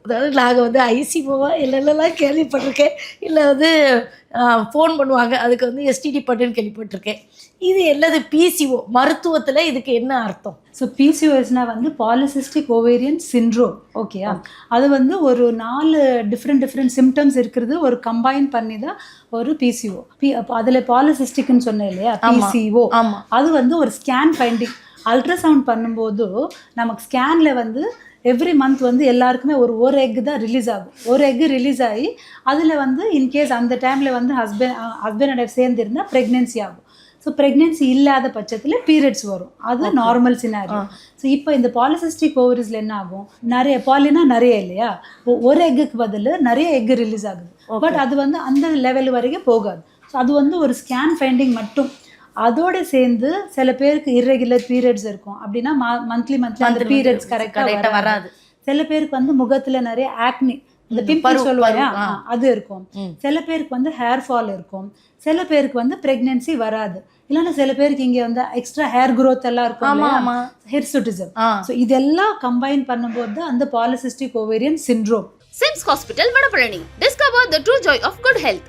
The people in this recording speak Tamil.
அதாவது நாங்கள் வந்து ஐசிஓவா இல்லைலாம் கேள்விப்பட்டிருக்கேன், இல்லை வந்து ஃபோன் பண்ணுவாங்க, அதுக்கு வந்து எஸ்டிடி பண்ணுன்னு கேள்விப்பட்டிருக்கேன். இது என்னது பிசிஓ மருத்துவத்தில் இதுக்கு என்ன அர்த்தம்? ஸோ பிசிஓஎஸ்னால் வந்து பாலிசிஸ்டிக் ஓவேரியன் சிண்ட்ரோம். ஓகேயா, அது வந்து ஒரு 4 டிஃப்ரெண்ட் சிம்டம்ஸ் இருக்கிறது ஒரு கம்பைன் பண்ணி தான் ஒரு பிசிஓ. அதில் பாலிசிஸ்டிக்னு சொன்னேன் இல்லையா, பிசிஓ. அது வந்து ஒரு ஸ்கேன் ஃபைண்டிங். அல்ட்ராசவுண்ட் பண்ணும்போது நமக்கு ஸ்கேனில் வந்து எவ்ரி மந்த் வந்து எல்லாருக்குமே ஒரு எக் தான் ரிலீஸ் ஆகும். ஒரு எக் ரிலீஸ் ஆகி அதில் வந்து இன்கேஸ் அந்த டைமில் வந்து ஹஸ்பண்ட் அண்ட் சேர்ந்துருந்தால் ப்ரெக்னென்சி ஆகும். ஸோ ப்ரெக்னென்சி இல்லாத பட்சத்தில் பீரியட்ஸ் வரும், அது நார்மல் சினாரியோ. ஸோ இப்போ இந்த பாலிசிஸ்டிக் ஓவரிஸில் என்ன ஆகும், நிறைய பாலினா நிறைய இல்லையா, ஒரு எக்குக்கு பதில் நிறைய எக் ரிலீஸ் ஆகுது. பட் அது வந்து அந்த லெவல் வரைக்கும் போகாது. ஸோ அது வந்து ஒரு ஸ்கேன் ஃபைண்டிங் மட்டும். அதோட சேர்ந்து சில பேருக்கு இர்ரெகுலர் பீரியட்ஸ் இருக்கும். அப்படின்னா மந்த்லி அந்த பீரியட்ஸ் கரெக்டாக வராது. சில பேருக்கு வந்து முகத்தில் நிறைய ஆக்னி, இந்த பிம்பிள் சொல்லுவாங்க, அது இருக்கும். சில பேருக்கு வந்து ஹேர் ஃபால் இருக்கும். சில பேருக்கு வந்து பிரெக்னன்சி வராது. இல்லைன்னா சில பேருக்கு இங்கே வந்து எக்ஸ்ட்ரா ஹேர் க்ரோத் எல்லாம் இருக்கும், ஹிர்சுட்டிசம். ஸோ இதெல்லாம் கம்பைன் பண்ணும்போது அந்த polycystic ovarian syndrome. SIMS Hospital, Vadapalani. Discover the true joy of good health.